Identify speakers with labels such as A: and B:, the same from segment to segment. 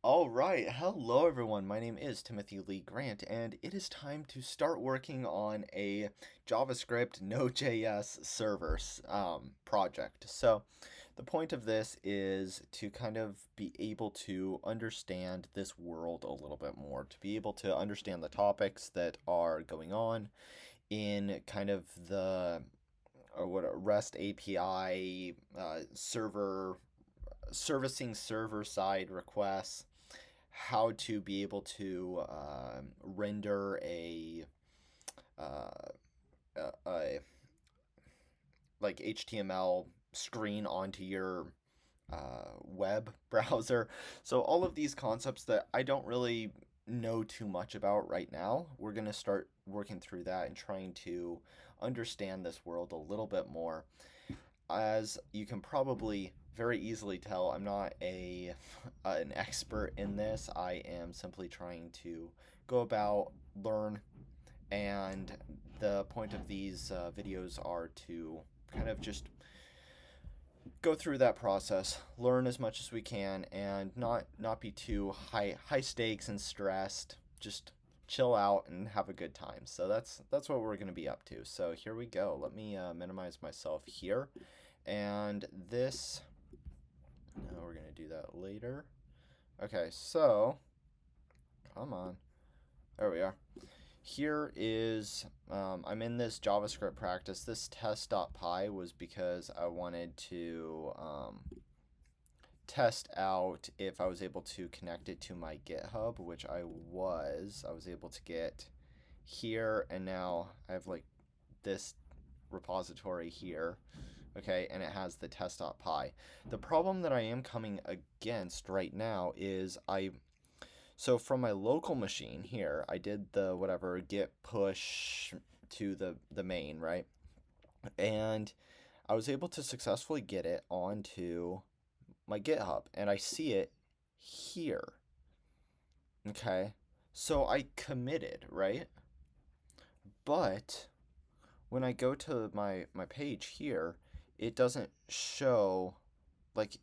A: All right, hello everyone. My name is Timothy Lee Grant, and it is time to start working on a JavaScript Node.js servers project. So, the point of this is to kind of be able to understand this world a little bit more, to be able to understand the topics that are going on in kind of the or what a REST API server servicing server side requests, how to be able to render uh, a like HTML screen onto your web browser. So all of these concepts that I don't really know too much about right now, we're going to start working through that and trying to understand this world a little bit more. As you can probably very easily tell, I'm not an expert in this. I am simply trying to go about, learn, and the point of these videos are to kind of just go through that process, learn as much as we can, and not be too high stakes and stressed. Just chill out and have a good time. So that's what we're going to be up to. So here we go. Let me minimize myself here. And this, no, we're going to do that later. Okay, so, come on. There we are. Here is, I'm in this JavaScript practice. This test.py was because I wanted to test out if I was able to connect it to my GitHub, which I was. I was able to get here, and now I have like this repository here. Okay, and it has the test.py. The problem that I am coming against right now is so from my local machine here, I did the whatever git push to the main, right? And I was able to successfully get it onto my GitHub, and I see it here. Okay, so I committed, right? But when I go to my page here, it doesn't show, like,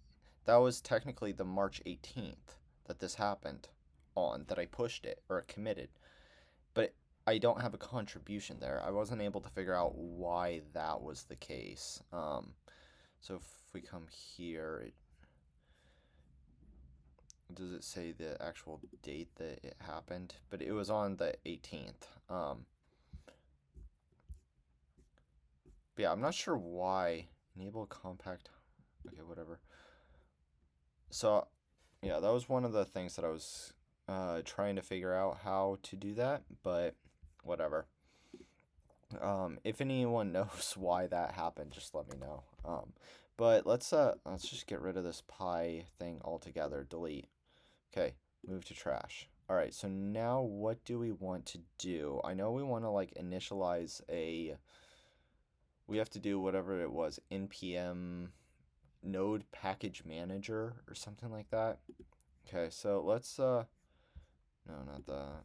A: that was technically the March 18th that this happened on, that I pushed it or committed. But I don't have a contribution there. I wasn't able to figure out why that was the case. So if we come here, does it say the actual date that it happened? But it was on the 18th. But yeah, I'm not sure why. Enable compact. Okay, whatever. So yeah, that was one of the things that I was trying to figure out how to do that, but whatever. If anyone knows why that happened, just let me know. But let's just get rid of this pie thing altogether. Delete. Okay, move to trash. All right, so now what do we want to do? I know we want to like initialize a. We have to do whatever it was, npm node package manager or something like that. Okay, so let's no, not that.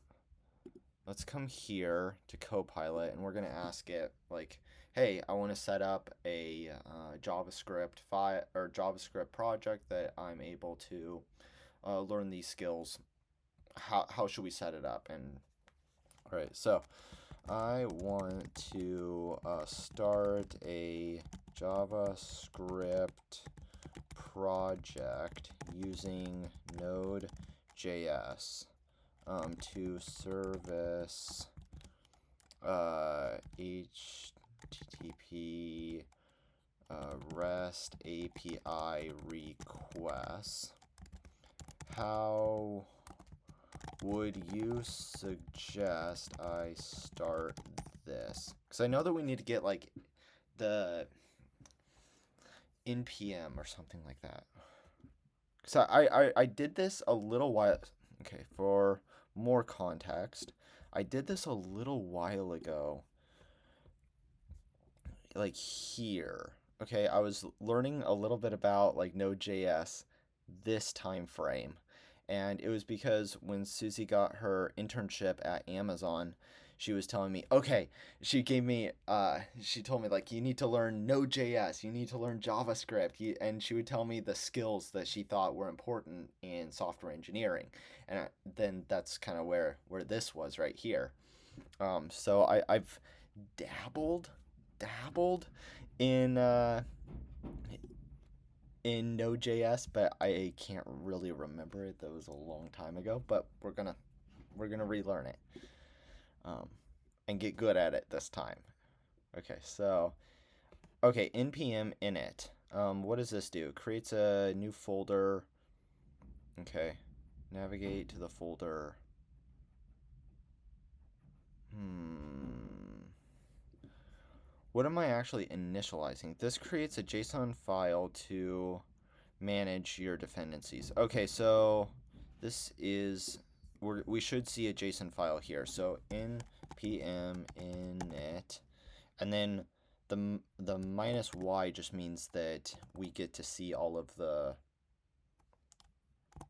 A: Let's come here to Copilot, and we're gonna ask it like, "Hey, I want to set up a JavaScript file or JavaScript project that I'm able to learn these skills. How should we set it up?" And all right, so I want to start a JavaScript project using Node.js to service HTTP REST API requests. How would you suggest I start this? Because I know that we need to get like the npm or something like that. So I did this a little while. Okay, for more context, I did this a little while ago, like here. Okay, I was learning a little bit about like Node.js this time frame. And it was because when Susie got her internship at Amazon, she was telling me, okay, she told me, like, you need to learn Node.js, you need to learn JavaScript, and she would tell me the skills that she thought were important in software engineering. And then that's kind of where this was right here. So I've dabbled dabbled in Node.js, but I can't really remember it. That was a long time ago. But we're gonna relearn it, um, and get good at it this time. Okay, so npm init. What does this do? It creates a new folder. Okay, navigate to the folder. What am I actually initializing? This creates a JSON file to manage your dependencies. Okay, so this is we should see a JSON file here. So npm init, and then the -y just means that we get to see all of the,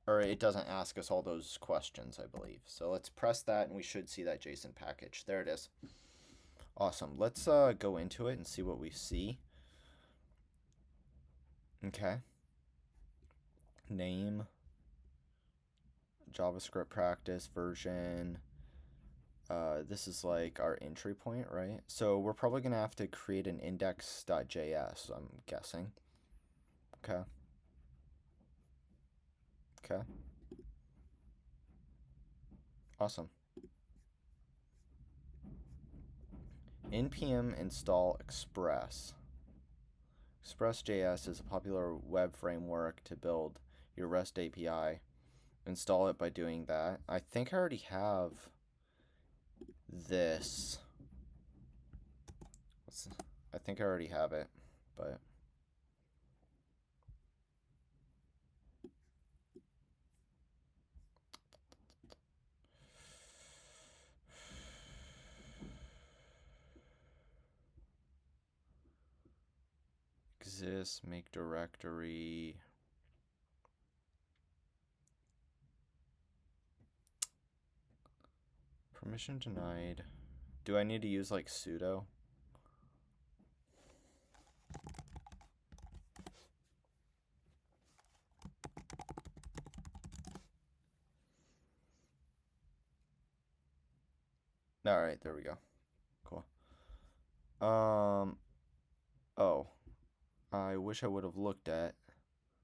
A: or it doesn't ask us all those questions, I believe. So let's press that and we should see that JSON package. There it is. Awesome. Let's go into it and see what we see. Okay. Name, JavaScript practice version. This is like our entry point, right? So we're probably gonna have to create an index.js, I'm guessing. Okay. Okay. Awesome. npm install Express. Express.js is a popular web framework to build your REST API. Install it by doing that. I think I already have this. I think I already have it, but exist, make directory. Permission denied. Do I need to use like sudo? All right, there we go. Cool. Oh, I wish I would have looked at,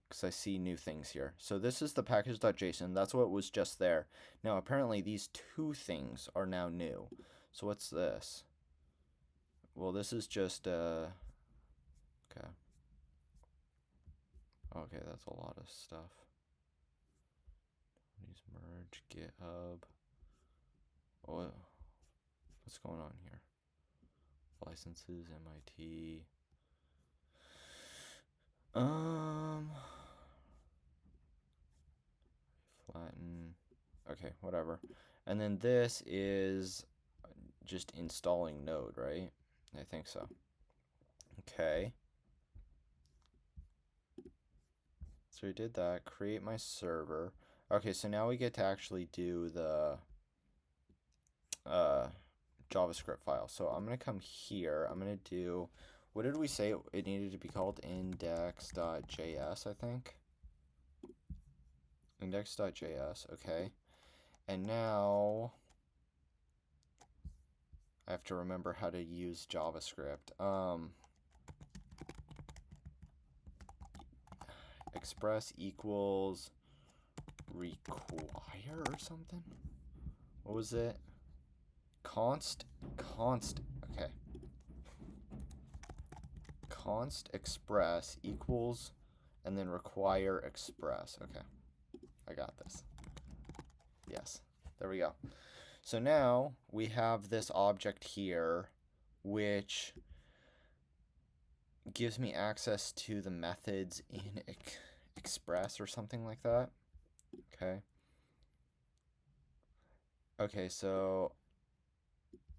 A: because I see new things here. So this is the package.json. That's what was just there. Now apparently these two things are now new. So what's this? Well, this is just okay. Okay, that's a lot of stuff. Please merge GitHub. Oh, what's going on here? Licenses, MIT. Flatten. Okay, whatever. And then this is just installing Node, right? I think so. Okay. So we did that. Create my server. Okay, so now we get to actually do the JavaScript file. So I'm going to come here. I'm going to do, what did we say it needed to be called? Index.js, I think. Index.js, okay. And now I have to remember how to use JavaScript. Express equals require or something? What was it? Const, okay. Const express equals, and then require express. Okay, I got this. Yes, there we go. So now we have this object here, which gives me access to the methods in Express or something like that. Okay. Okay, so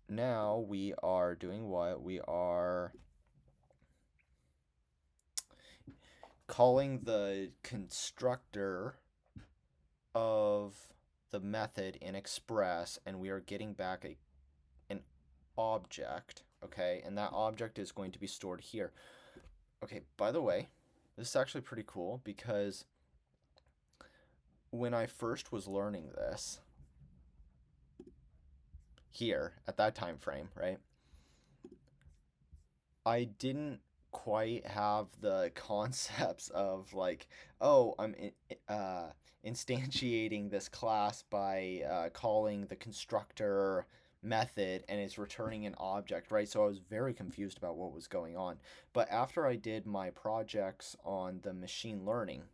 A: now we are doing what? We are calling the constructor of the method in Express, and we are getting back an object, okay, and that object is going to be stored here. Okay, by the way, this is actually pretty cool because when I first was learning this here at that time frame, right, I didn't quite have the concepts of like, oh, instantiating this class by calling the constructor method and it's returning an object, right? So I was very confused about what was going on. But after I did my projects on the machine learning,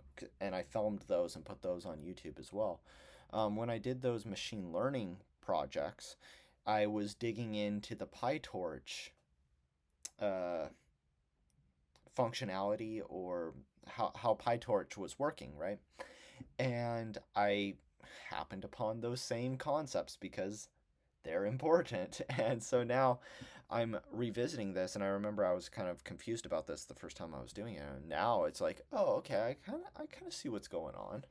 A: and I filmed those and put those on YouTube as well, when I did those machine learning projects, I was digging into the PyTorch uh, functionality or how PyTorch was working, right? And I happened upon those same concepts because they're important. And so now I'm revisiting this, and I remember I was kind of confused about this the first time I was doing it. And now it's like, oh, okay, I kind of see what's going on.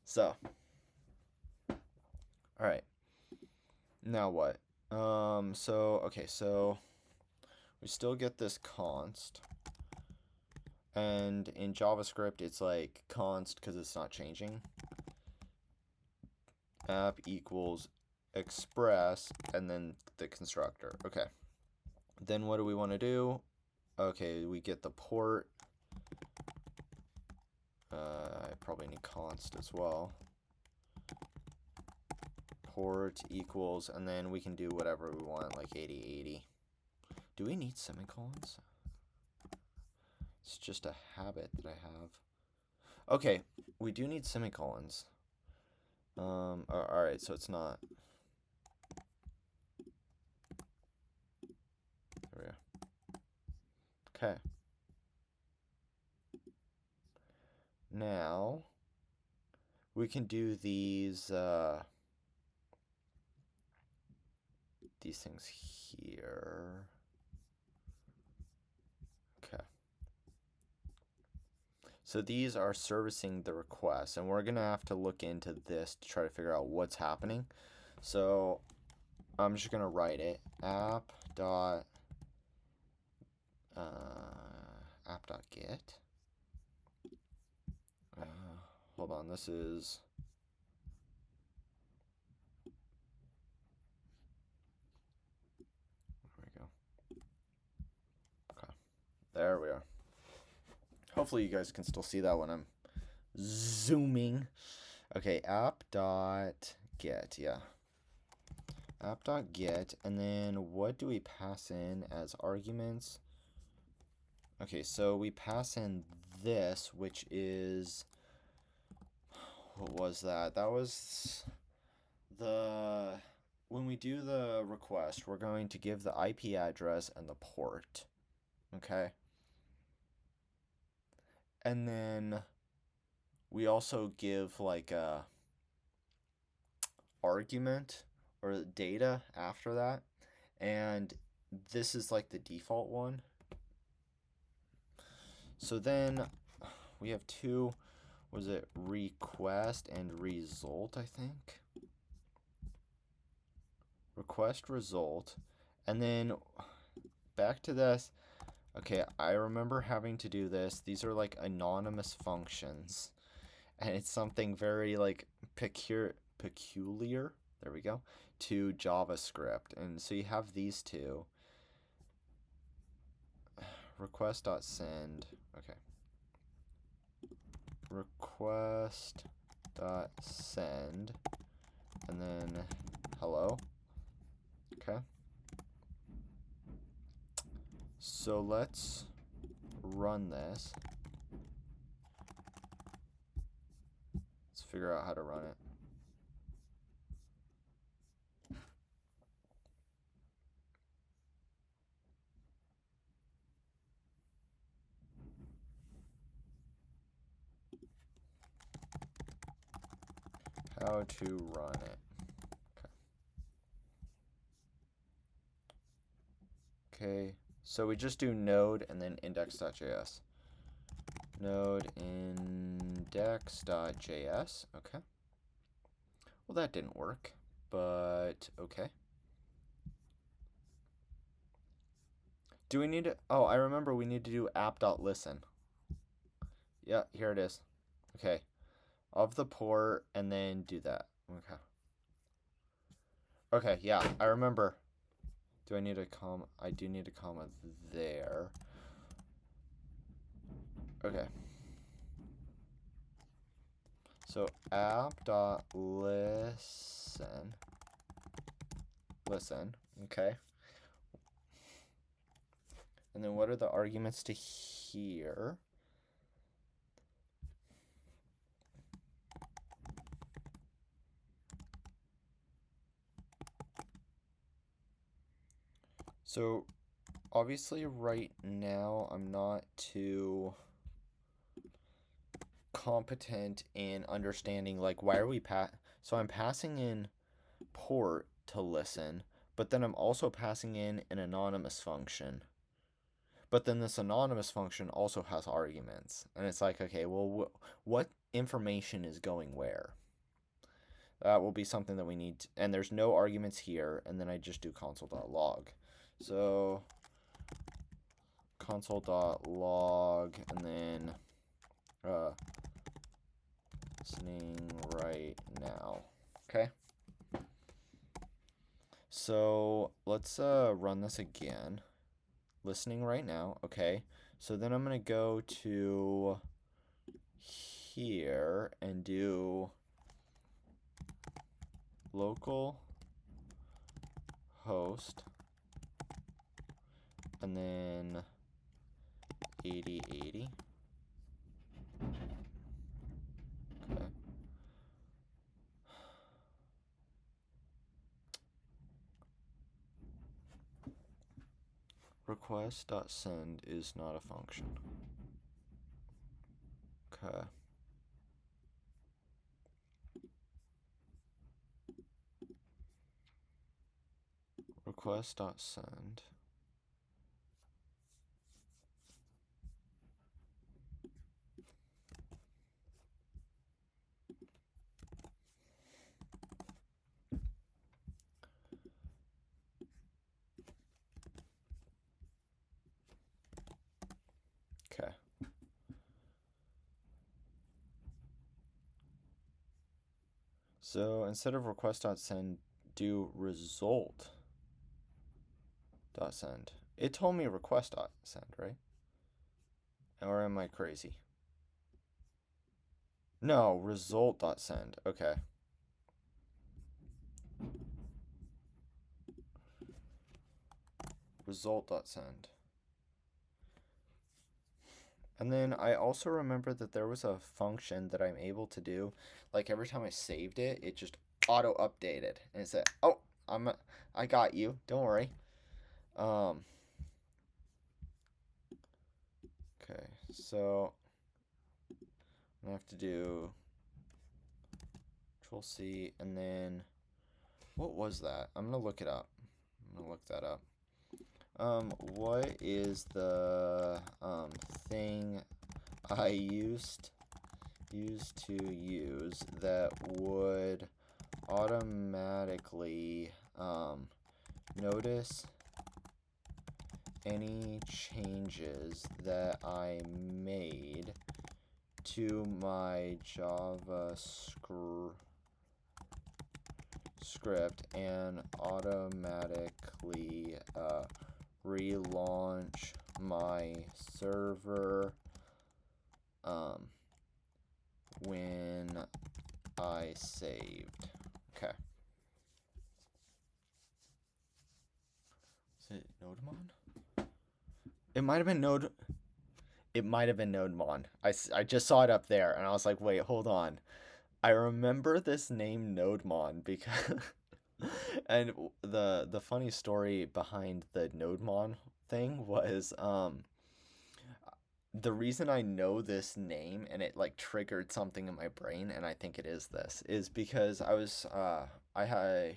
A: So, all right. Now what? So okay, so we still get this const. And in JavaScript, it's like const because it's not changing. App equals express and then the constructor. Okay. Then what do we want to do? Okay, we get the port. I probably need const as well. Port equals, and then we can do whatever we want, like 8080. Do we need semicolons? It's just a habit that I have. Okay, we do need semicolons. Alright, so it's not. There we go. Okay. Now, we can do these things here. Okay. So these are servicing the request, and we're going to have to look into this to try to figure out what's happening. So I'm just going to write it. App.get. Hold on, this is... There we go. Okay, there we are. Hopefully you guys can still see that when I'm zooming. Okay, app.get, yeah. App.get, and then what do we pass in as arguments? Okay, so we pass in this, which is... What was that? That was the... When we do the request, we're going to give the IP address and the port. Okay? And then we also give like a argument or data after that. And this is like the default one. So then we have two, was it request and result, I think? Request result. And then back to this. Okay, I remember having to do this. These are like anonymous functions. And it's something very like peculiar, there we go, to JavaScript. And so you have these two. Request.send. Okay. Request.send. And then hello. Okay. So let's run this. Let's figure out how to run it. How to run it. Okay. So we just do node and then index.js. Node index.js. Okay. Well, that didn't work, but okay. Do we need to? Oh, I remember we need to do app.listen. Yeah, here it is. Okay. Of the port, and then do that. Okay. Okay, yeah, I remember. Do I need a comma? I do need a comma there. Okay. So app.listen. Listen. Okay. And then what are the arguments to here? So obviously right now I'm not too competent in understanding like why are we so I'm passing in port to listen, but then I'm also passing in an anonymous function. But then this anonymous function also has arguments. And it's like, okay, well, what information is going where? That will be something that we need to, and there's no arguments here, and then I just do console.log. So console.log, and then listening right now. Okay. So let's run this again. Listening right now. Okay. So then I'm gonna go to here and do local host and then 8080. Okay. Request.send is not a function. Okay. Request.send. Okay. So instead of request.send, do result.send. It told me request.send, right? Or am I crazy? No, result.send. Okay. Result.send. And then I also remember that there was a function that I'm able to do. Like every time I saved it, it just auto updated and it said, "Oh, I got you. Don't worry." Um. Okay, so I'm gonna have to do Control C and then what was that? I'm gonna look it up. I'm gonna look that up. What is the thing I used to use that would automatically notice any changes that I made to my JavaScript and automatically relaunch my server when I saved. Okay. Is it Nodemon? It might have been Node. It might have been Nodemon. I just saw it up there, and I was like, wait, hold on. I remember this name Nodemon because, and the funny story behind the Nodemon thing was the reason I know this name and it like triggered something in my brain, and I think it is this, is because I had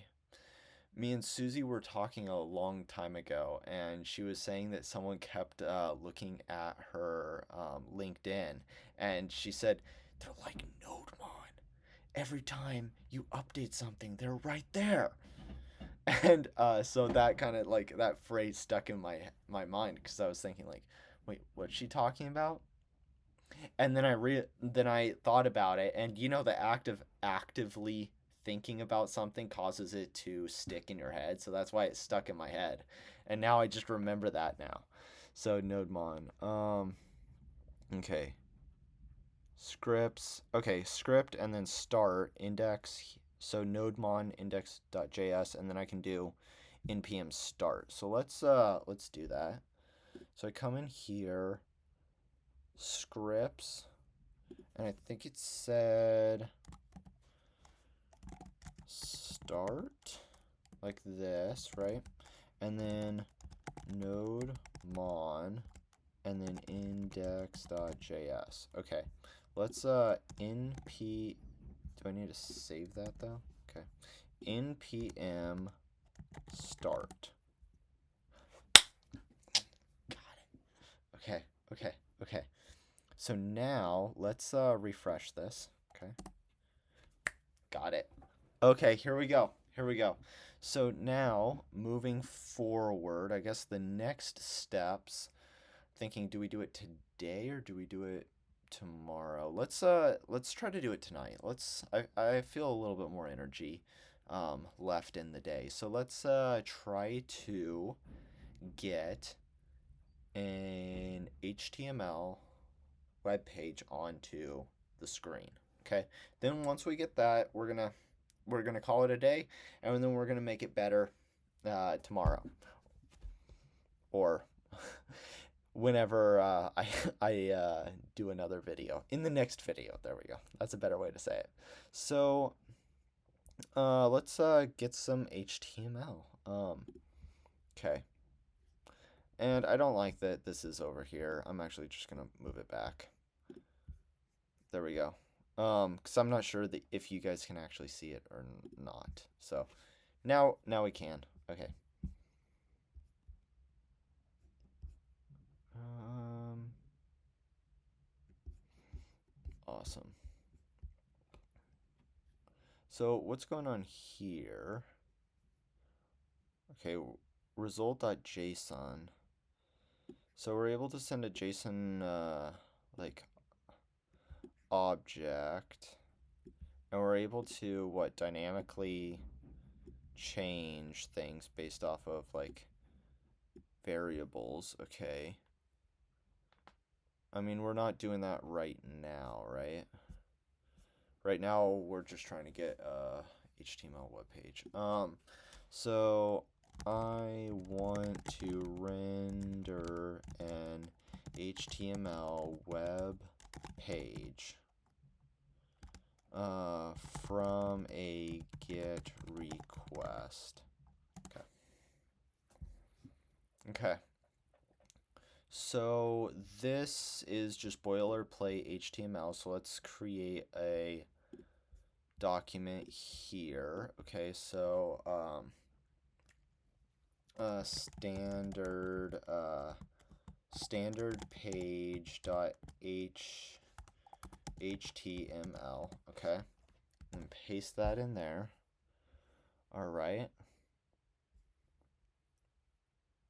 A: me and Susie were talking a long time ago, and she was saying that someone kept looking at her LinkedIn, and she said they're like Nodemon. Every time you update something, they're right there. And so that kind of like that phrase stuck in my mind because I was thinking like, wait, what's she talking about? And then I thought about it, and you know the act of actively thinking about something causes it to stick in your head, so that's why it stuck in my head, and now I just remember that now. So nodemon. Okay. Scripts. Okay, script and then start index. So nodemon index.js, and then I can do npm start. So let's do that. So I come in here, scripts, and I think it said start like this, right? And then node mon and then index.js. Okay. Let's np do I need to save that though? Okay. npm start. Got it. Okay. Okay. Okay. So now let's refresh this. Okay. Got it. Okay, here we go. Here we go. So now, moving forward, I guess the next steps, thinking do we do it today or do we do it tomorrow? Let's try to do it tonight. I feel a little bit more energy left in the day. So let's try to get an HTML web page onto the screen. Okay? Then once we get that, we're gonna call it a day, and then we're gonna make it better tomorrow or whenever I do another video in the next video. There we go. That's a better way to say it. So let's get some HTML. Okay. And I don't like that this is over here. I'm actually just gonna move it back. There we go. Because I'm not sure that if you guys can actually see it or not. So now we can. Okay. Awesome. So what's going on here? Okay, result.json. So we're able to send a JSON like object, and we're able to dynamically change things based off of like variables. Okay. I mean, we're not doing that right now, right? Right now we're just trying to get a HTML web page. So I want to render an HTML web page from a GET request. Okay. Okay. So this is just boilerplate HTML. So let's create a document here. Okay, so standard page dot html. Okay, and paste that in there. All right.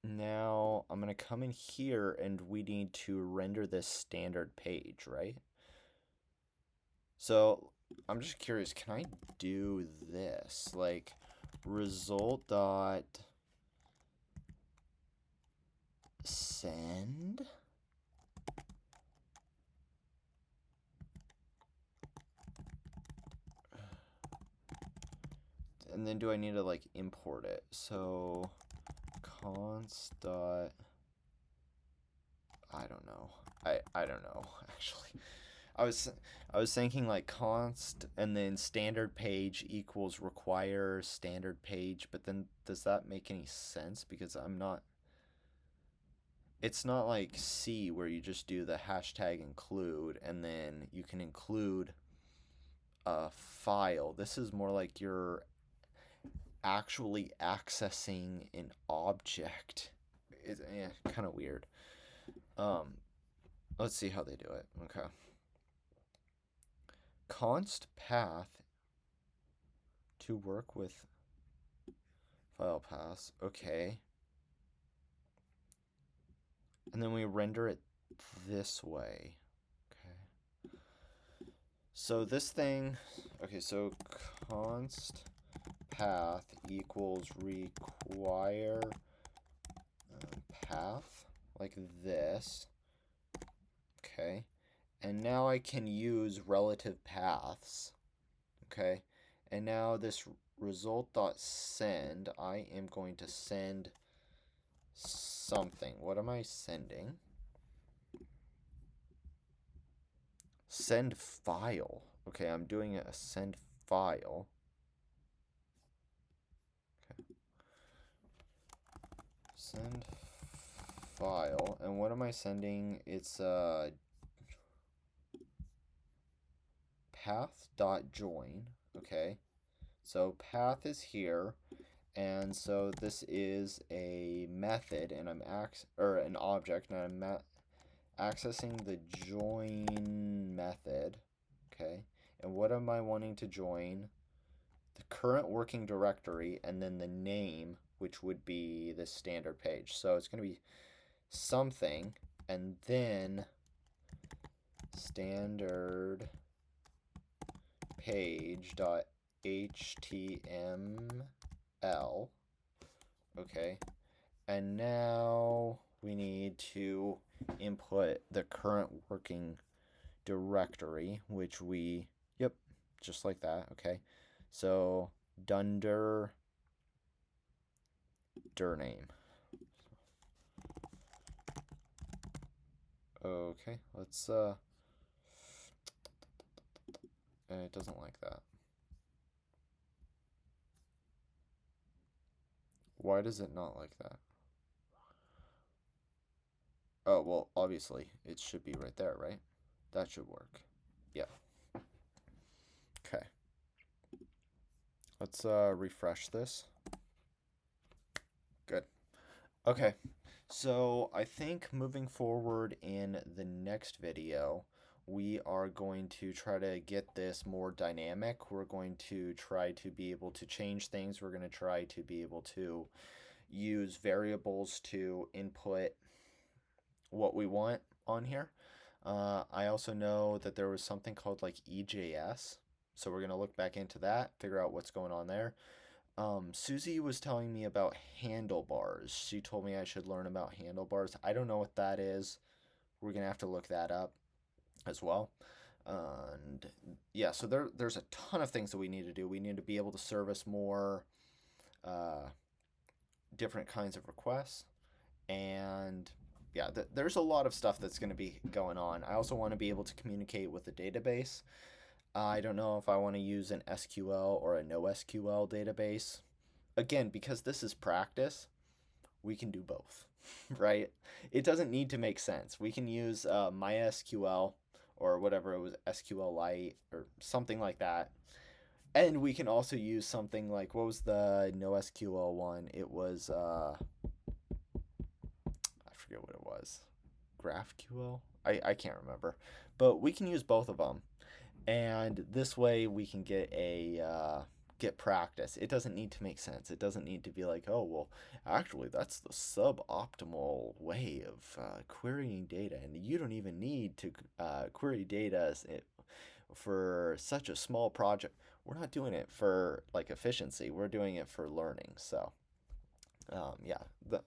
A: Now I'm gonna come in here and we need to render this standard page, right? So I'm just curious, can I do this? Like result dot send? And then do I need to like import it? So const dot, I don't know. I don't know actually. I was thinking like const and then standard page equals require standard page, but then does that make any sense? Because it's not like C where you just do the hashtag include and then you can include a file. This is more like you're actually accessing an object. It's kind of weird. Let's see how they do it. Okay. Const path to work with file paths. Okay. And then we render it this way. Okay. So this thing, okay, so const path equals require path, like this. Okay. And now I can use relative paths. Okay. And now this result.send, I am going to send something. What am I sending? Send file. Okay, I'm doing a send file. Okay. Send file. And what am I sending? It's path.join. Okay. So path is here. And so this is a method, and I'm an object, and I'm accessing the join method. Okay. And what am I wanting to join? The current working directory, and then the name, which would be the standard page. So it's going to be something, and then standard page.html. Okay. And now we need to input the current working directory, which yep, just like that. Okay. So dunder dir name. Okay, let's it doesn't like that. Why does it not like that? Oh, well, obviously it should be right there, right? That should work. Yeah. Okay. Let's refresh this. Good. Okay. So I think moving forward in the next video, we are going to try to get this more dynamic. We're going to try to be able to change things. We're going to try to be able to use variables to input what we want on here. I also know that there was something called like EJS. So we're going to look back into that, figure out what's going on there. Susie was telling me about handlebars. She told me I should learn about handlebars. I don't know what that is. We're gonna have to look that up as well. And yeah, so there's a ton of things that we need to do. We need to be able to service more different kinds of requests. And yeah, there's a lot of stuff that's going to be going on. I also want to be able to communicate with the database. I don't know if I want to use an SQL or a NoSQL database. Again, because this is practice, we can do both, right? It doesn't need to make sense. We can use MySQL or whatever it was, SQLite or something like that. And we can also use something like, what was the NoSQL one? It was, I forget what it was. GraphQL? I can't remember. But we can use both of them. And this way we can get practice. It doesn't need to make sense. It doesn't need to be like, oh, well, actually, that's the suboptimal way of querying data, and you don't even need to query data for such a small project. We're not doing it for like efficiency. We're doing it for learning. So, yeah.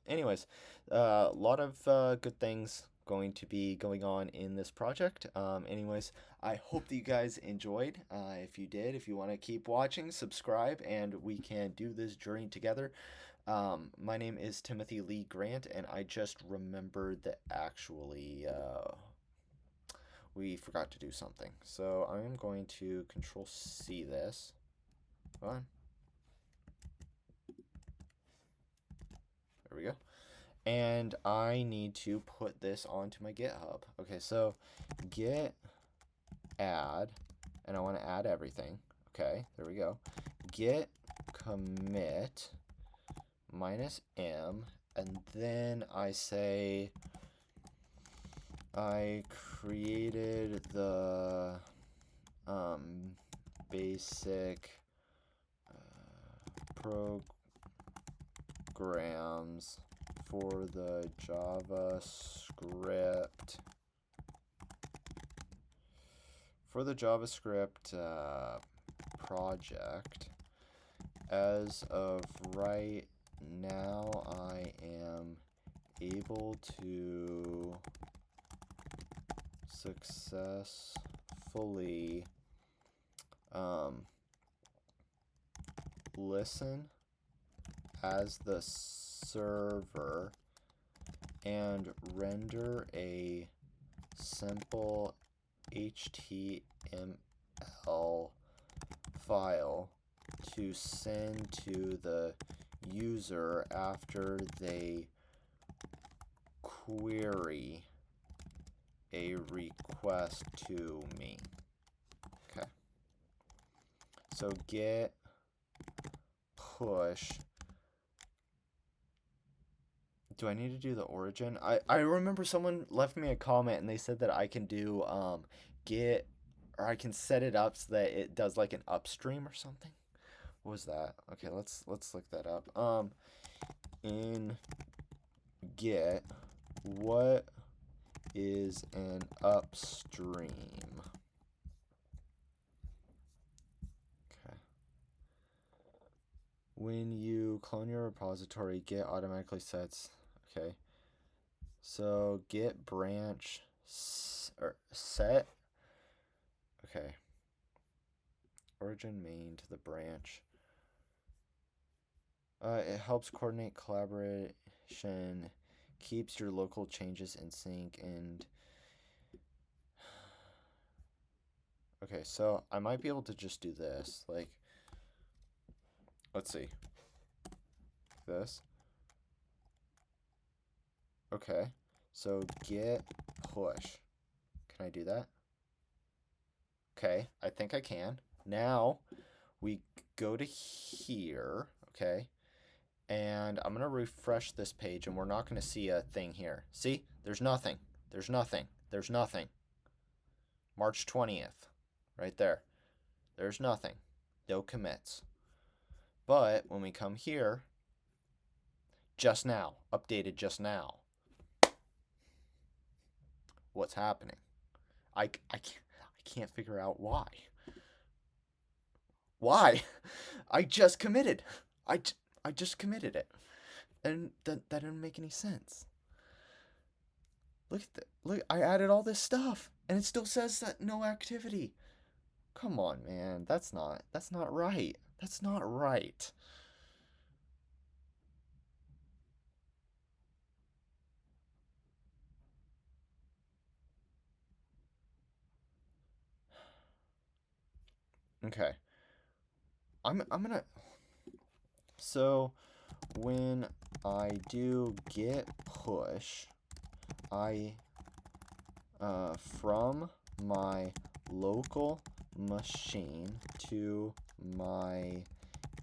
A: Anyways, a lot of good things going to be going on in this project. Anyways, I hope that you guys enjoyed. If you did, if you want to keep watching, subscribe, and we can do this journey together. My name is Timothy Lee Grant, and I just remembered that actually we forgot to do something. So I am going to Control C this. Come on. There we go. And I need to put this onto my GitHub. Okay, so git add, and I want to add everything. Okay, there we go. Git commit -m, and then I say I created the basic programs for the JavaScript project. As of right now, I am able to successfully listen as the server and render a simple HTML file to send to the user after they query a request to me. Okay. So get push. Do I need to do the origin? I remember someone left me a comment and they said that I can do get, or I can set it up so that it does like an upstream or something. What was that? Okay, let's look that up. In get, what is an upstream? Okay. When you clone your repository, Git automatically sets. Okay. So Git branch set. Okay. Origin main to the branch. It helps coordinate collaboration, keeps your local changes in sync, and okay, so I might be able to just do this. Like, let's see. This. Okay, so get push. Can I do that? Okay, I think I can. Now we go to here, okay, and I'm gonna refresh this page and we're not gonna see a thing here. See, there's nothing, there's nothing, there's nothing. March 20th, right there. There's nothing, no commits. But when we come here, just now, updated just now. What's happening? I can't figure out why. Why? I just committed. I just committed it. And that didn't make any sense. Look at that. Look, I added all this stuff and it still says that no activity. Come on, man. That's not right. That's not right. Okay. I'm gonna, so when I do get push, I from my local machine to my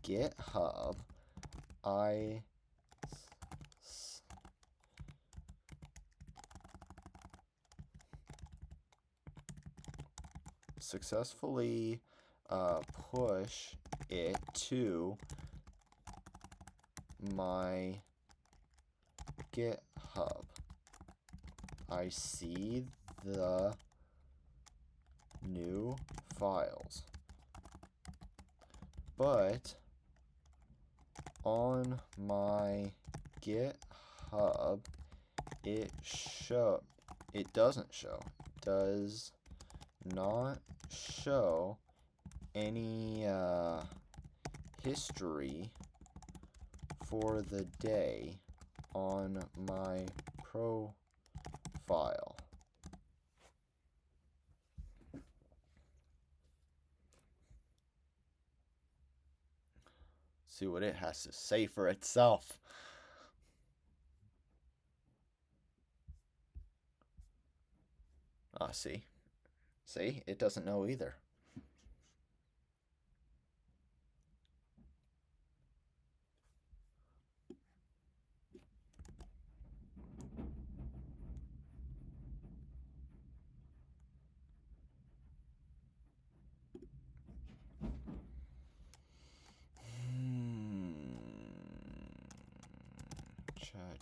A: GitHub, I successfully push it to my GitHub. I see the new files, but on my GitHub it does not show any history for the day on my profile. See what it has to say for itself. See? See? It doesn't know either.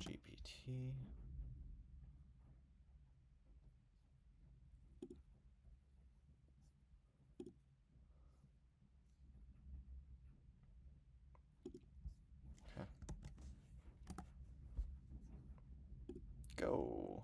A: ChatGPT. Okay. Go.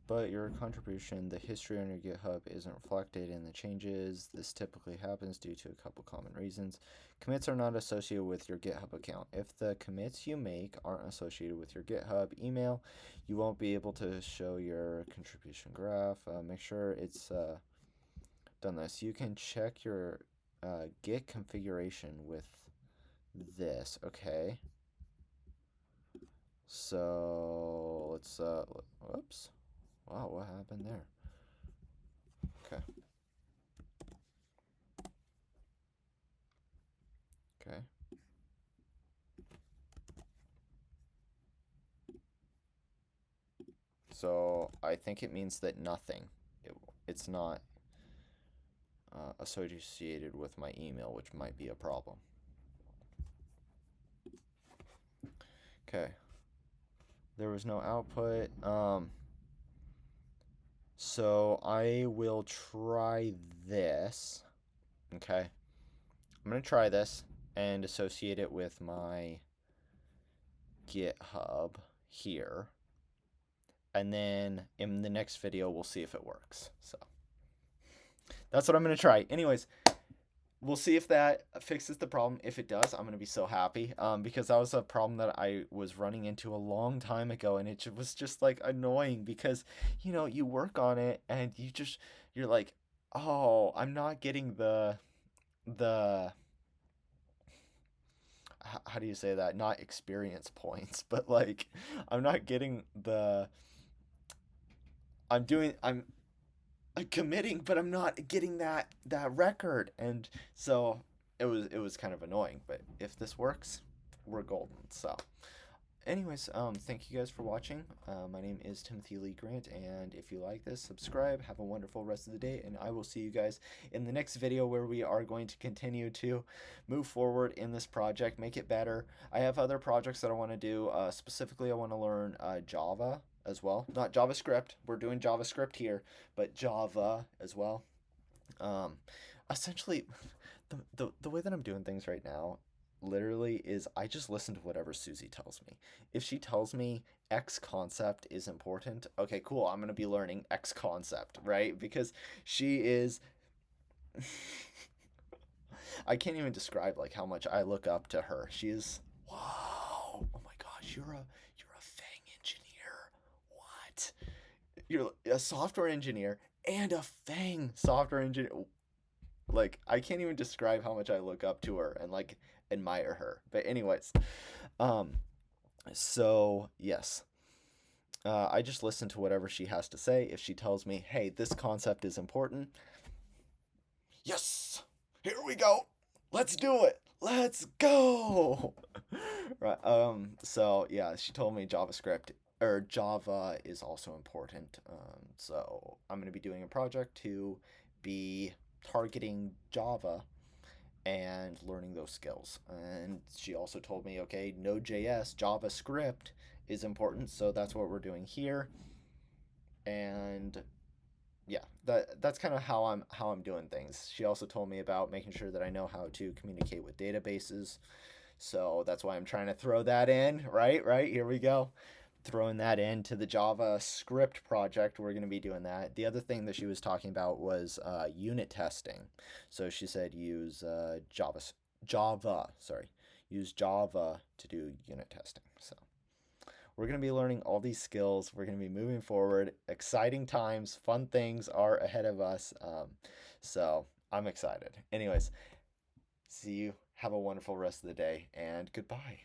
A: But your contribution, the history on your GitHub isn't reflected in the changes. This typically happens due to a couple common reasons. Commits are not associated with your GitHub account. If the commits you make aren't associated with your GitHub email, you won't be able to show your contribution graph. Make sure it's done this. You can check your Git configuration with this. Okay. So let's whoops. Wow, what happened there? Okay. Okay. So I think it means that nothing. It's not associated with my email, which might be a problem. Okay. There was no output. So I will try this. Okay. I'm going to try this and associate it with my GitHub here. And then in the next video, we'll see if it works. So that's what I'm going to try. Anyways, we'll see if that fixes the problem. If it does, I'm going to be so happy because that was a problem that I was running into a long time ago. And it was just like annoying because, you know, you work on it and you're like, oh, I'm not getting the how do you say that? Not experience points, but like I'm not getting the I'm committing, but I'm not getting that record, and so it was kind of annoying. But if this works, we're golden. So, anyways, thank you guys for watching. My name is Timothy Lee Grant, and if you like this, subscribe. Have a wonderful rest of the day, and I will see you guys in the next video where we are going to continue to move forward in this project, make it better. I have other projects that I want to do. Specifically, I want to learn Java as well. Not JavaScript. We're doing JavaScript here, but Java as well. Um, Essentially, the way that I'm doing things right now literally is I just listen to whatever Susie tells me. If she tells me X concept is important, okay, cool. I'm going to be learning X concept, right? Because she is I can't even describe like how much I look up to her. She is wow. Oh my gosh, you're a FANG engineer. What? You're a software engineer and a FANG software engineer. Like I can't even describe how much I look up to her and like admire her. But anyways, um, so yes, I just listen to whatever she has to say. If she tells me, "Hey, this concept is important," yes, here we go. Let's do it. Let's go. Right. So yeah, she told me JavaScript or Java is also important. So I'm gonna be doing a project to be targeting Java and learning those skills. And she also told me, okay, Node.js, JavaScript is important, so that's what we're doing here. And yeah, that's kind of how I'm doing things. She also told me about making sure that I know how to communicate with databases. So that's why I'm trying to throw that in, right? Right, here we go. Throwing that into the JavaScript project. We're going to be doing that. The other thing that she was talking about was unit testing. So she said use use Java to do unit testing. So we're going to be learning all these skills. We're going to be moving forward. Exciting times, fun things are ahead of us. So I'm excited. Anyways, see you. Have a wonderful rest of the day, and goodbye.